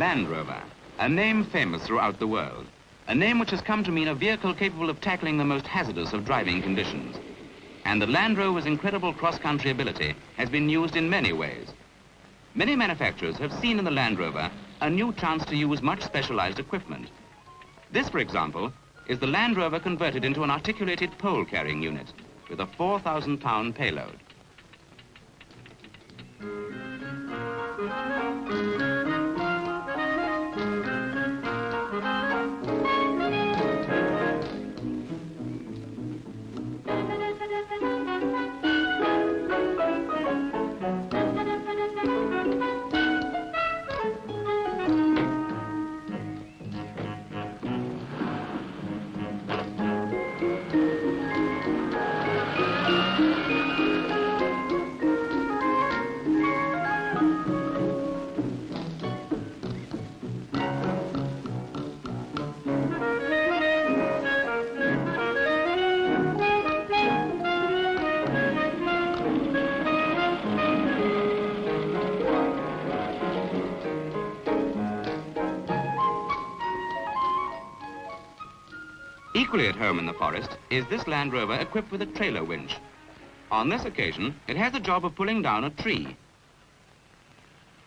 Land Rover, a name famous throughout the world. A name which has come to mean a vehicle capable of tackling the most hazardous of driving conditions. And the Land Rover's incredible cross-country ability has been used in many ways. Many manufacturers have seen in the Land Rover a new chance to use much specialized equipment. This, for example, is the Land Rover converted into an articulated pole-carrying unit with a 4,000-pound payload. Equally at home in the forest is this Land Rover equipped with a trailer winch. On this occasion, it has the job of pulling down a tree.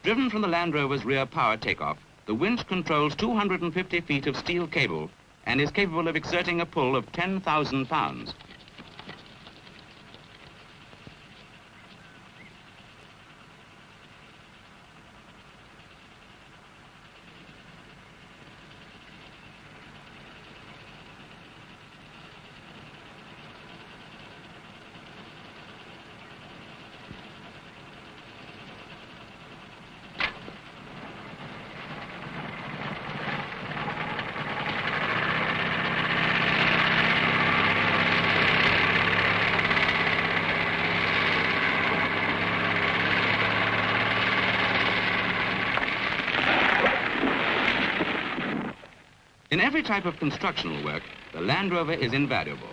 Driven from the Land Rover's rear power takeoff, the winch controls 250 feet of steel cable and is capable of exerting a pull of 10,000 pounds. In every type of constructional work, the Land Rover is invaluable.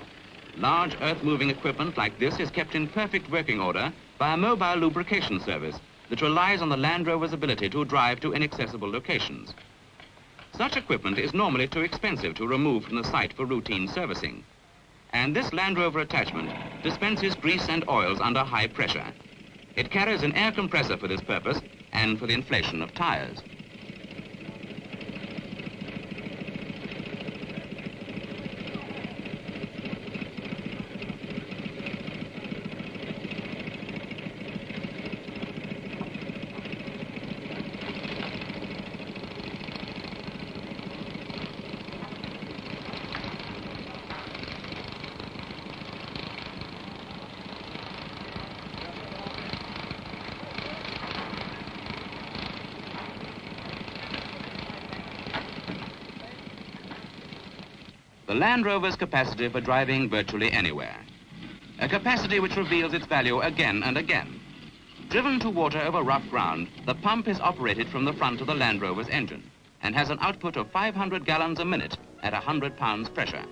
Large earth-moving equipment like this is kept in perfect working order by a mobile lubrication service that relies on the Land Rover's ability to drive to inaccessible locations. Such equipment is normally too expensive to remove from the site for routine servicing. And this Land Rover attachment dispenses grease and oils under high pressure. It carries an air compressor for this purpose and for the inflation of tires. The Land Rover's capacity for driving virtually anywhere. A capacity which reveals its value again and again. Driven to water over rough ground, the pump is operated from the front of the Land Rover's engine and has an output of 500 gallons a minute at 100 pounds pressure.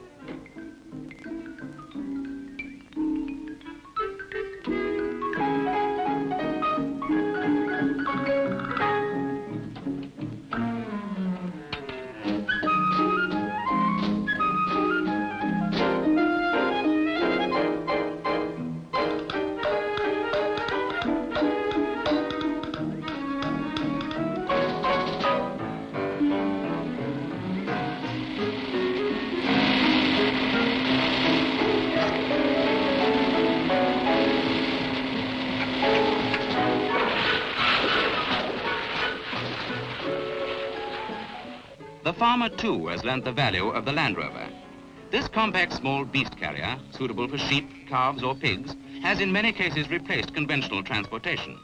The farmer, too, has learnt the value of the Land Rover. This compact small beast carrier, suitable for sheep, calves or pigs, has in many cases replaced conventional transportation.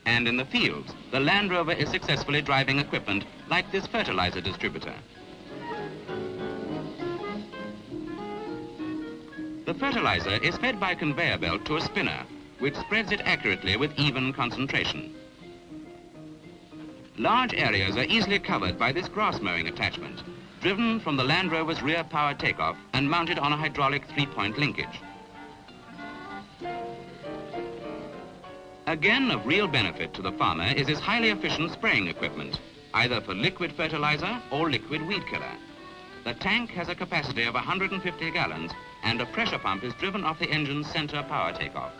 And in the fields, the Land Rover is successfully driving equipment like this fertilizer distributor. The fertilizer is fed by conveyor belt to a spinner, which spreads it accurately with even concentration. Large areas are easily covered by this grass mowing attachment, driven from the Land Rover's rear power takeoff and mounted on a hydraulic three-point linkage. Again, of real benefit to the farmer is his highly efficient spraying equipment, either for liquid fertilizer or liquid weed killer. The tank has a capacity of 150 gallons and a pressure pump is driven off the engine's center power takeoff.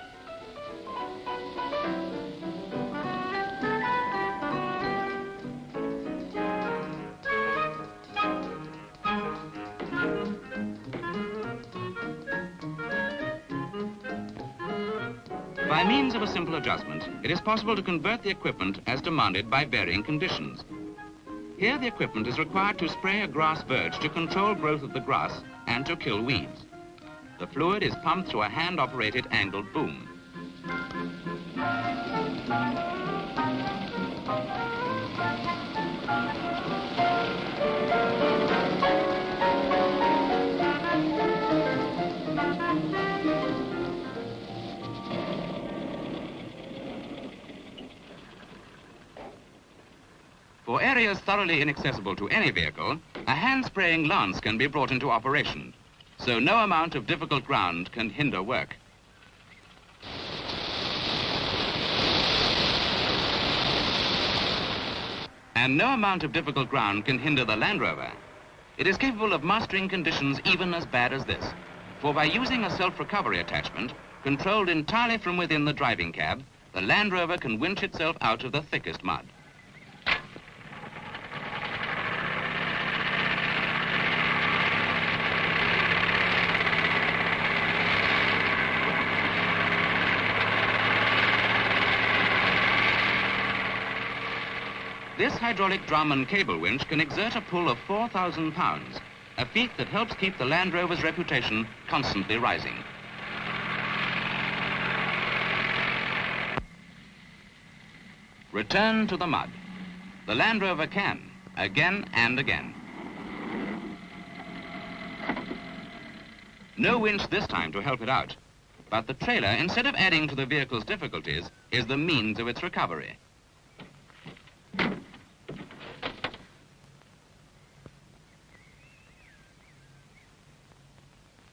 By means of a simple adjustment, it is possible to convert the equipment as demanded by varying conditions. Here the equipment is required to spray a grass verge to control growth of the grass and to kill weeds. The fluid is pumped through a hand-operated angled boom. For areas thoroughly inaccessible to any vehicle, a hand-spraying lance can be brought into operation, so no amount of difficult ground can hinder work. And no amount of difficult ground can hinder the Land Rover. It is capable of mastering conditions even as bad as this, for by using a self-recovery attachment, controlled entirely from within the driving cab, the Land Rover can winch itself out of the thickest mud. This hydraulic drum and cable winch can exert a pull of 4,000 pounds, a feat that helps keep the Land Rover's reputation constantly rising. Return to the mud. The Land Rover can, again and again. No winch this time to help it out, but the trailer, instead of adding to the vehicle's difficulties, is the means of its recovery.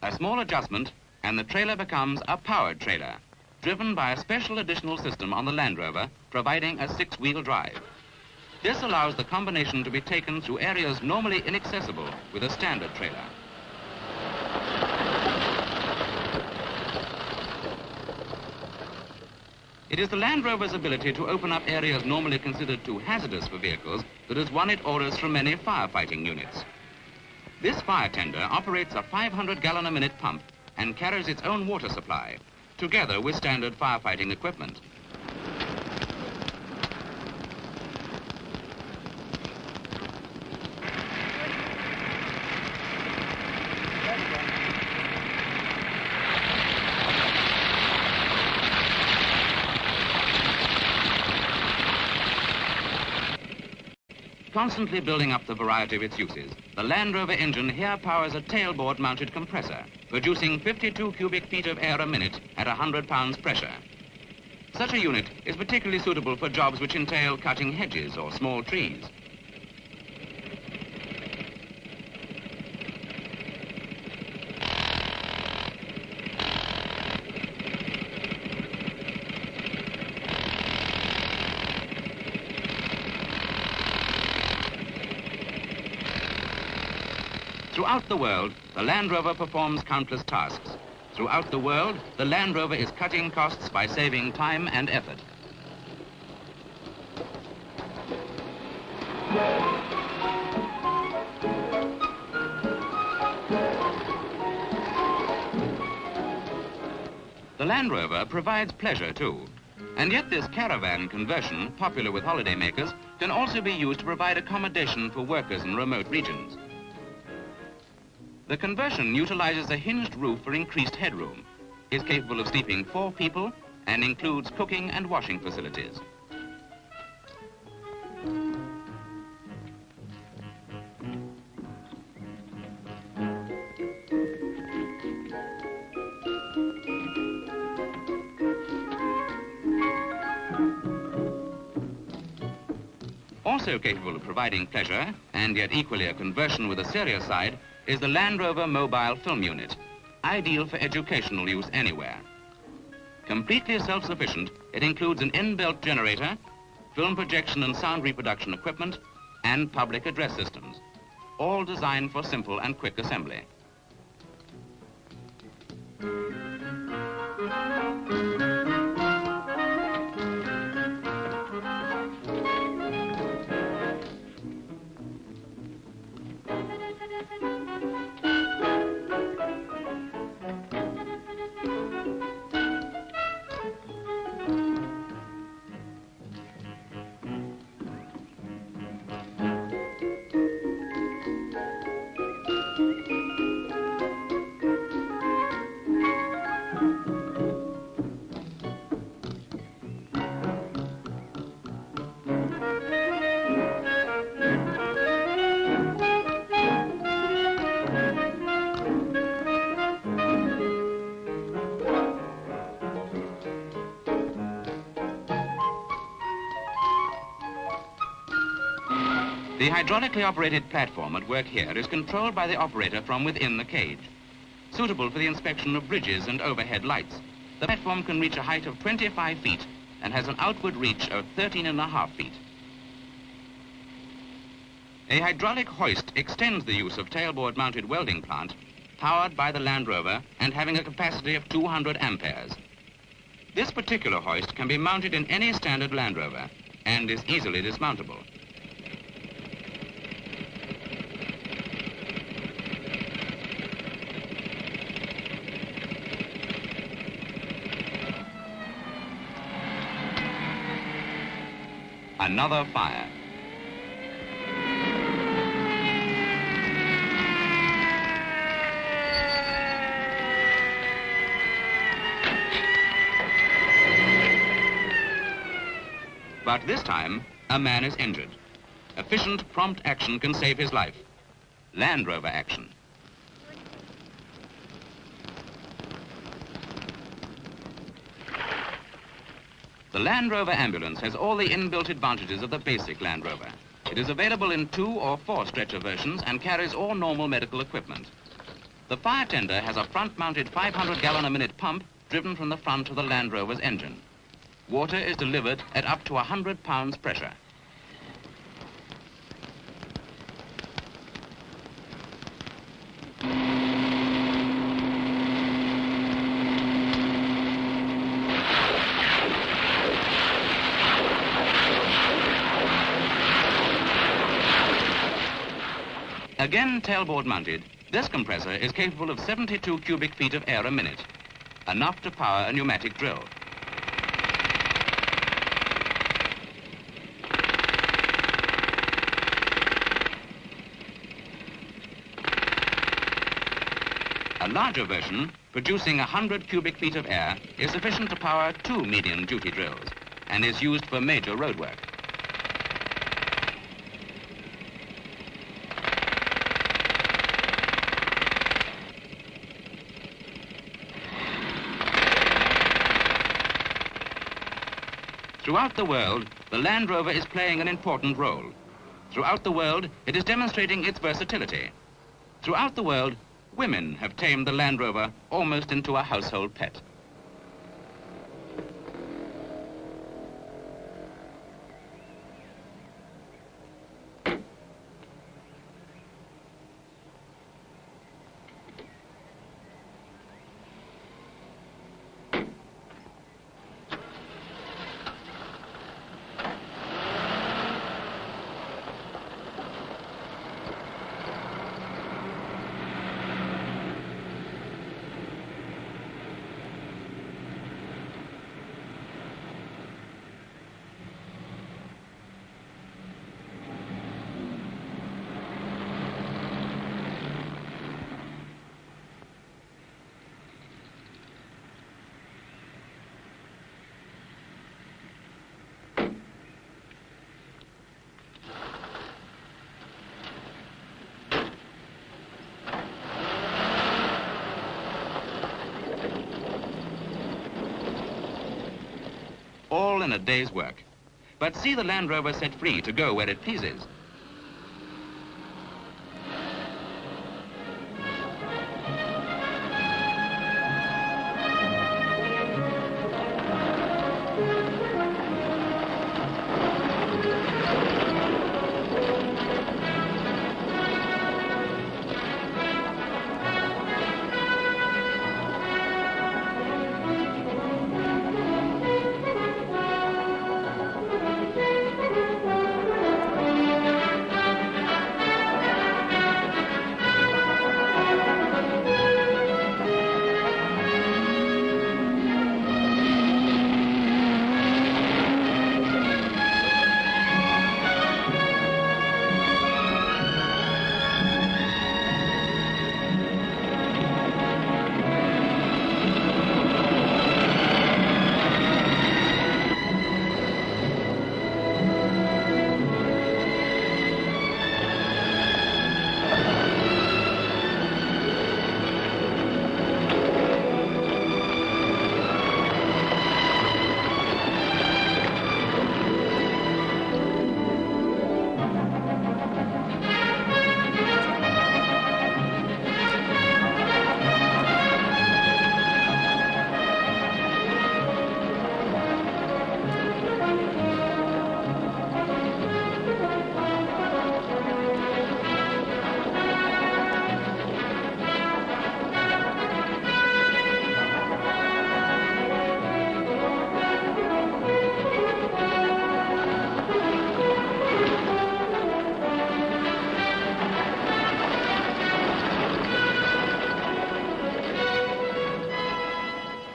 A small adjustment and the trailer becomes a powered trailer, driven by a special additional system on the Land Rover, providing a 6-wheel drive. This allows the combination to be taken through areas normally inaccessible with a standard trailer. It is the Land Rover's ability to open up areas normally considered too hazardous for vehicles that has won it orders from many firefighting units. This fire tender operates a 500-gallon-a-minute pump and carries its own water supply, together with standard firefighting equipment. Constantly building up the variety of its uses, the Land Rover engine here powers a tailboard-mounted compressor, producing 52 cubic feet of air a minute at 100 pounds pressure. Such a unit is particularly suitable for jobs which entail cutting hedges or small trees. Throughout the world, the Land Rover performs countless tasks. Throughout the world, the Land Rover is cutting costs by saving time and effort. The Land Rover provides pleasure too. And yet this caravan conversion, popular with holidaymakers, can also be used to provide accommodation for workers in remote regions. The conversion utilizes a hinged roof for increased headroom, is capable of sleeping 4 people, and includes cooking and washing facilities. Also capable of providing pleasure, and yet equally a conversion with a serious side, is the Land Rover Mobile Film Unit, ideal for educational use anywhere. Completely self-sufficient, it includes an inbuilt generator, film projection and sound reproduction equipment, and public address systems, all designed for simple and quick assembly. The hydraulically operated platform at work here is controlled by the operator from within the cage. Suitable for the inspection of bridges and overhead lights, the platform can reach a height of 25 feet and has an outward reach of 13.5 feet. A hydraulic hoist extends the use of tailboard-mounted welding plant, powered by the Land Rover and having a capacity of 200 amperes. This particular hoist can be mounted in any standard Land Rover and is easily dismountable. Another fire. But this time, a man is injured. Efficient, prompt action can save his life. Land Rover action. The Land Rover ambulance has all the inbuilt advantages of the basic Land Rover. It is available in 2 or 4 stretcher versions and carries all normal medical equipment. The fire tender has a front-mounted 500-gallon-a-minute pump driven from the front of the Land Rover's engine. Water is delivered at up to 100 pounds pressure. Again tailboard mounted, this compressor is capable of 72 cubic feet of air a minute, enough to power a pneumatic drill. A larger version, producing 100 cubic feet of air, is sufficient to power 2 medium-duty drills and is used for major road work. Throughout the world, the Land Rover is playing an important role. Throughout the world, it is demonstrating its versatility. Throughout the world, women have tamed the Land Rover almost into a household pet. All in a day's work. But see the Land Rover set free to go where it pleases.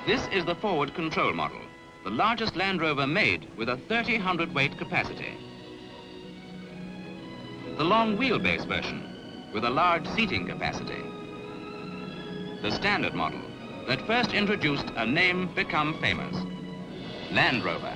This is the forward control model, the largest Land Rover made with a 30 hundredweight capacity. The long wheelbase version with a large seating capacity. The standard model that first introduced a name become famous, Land Rover.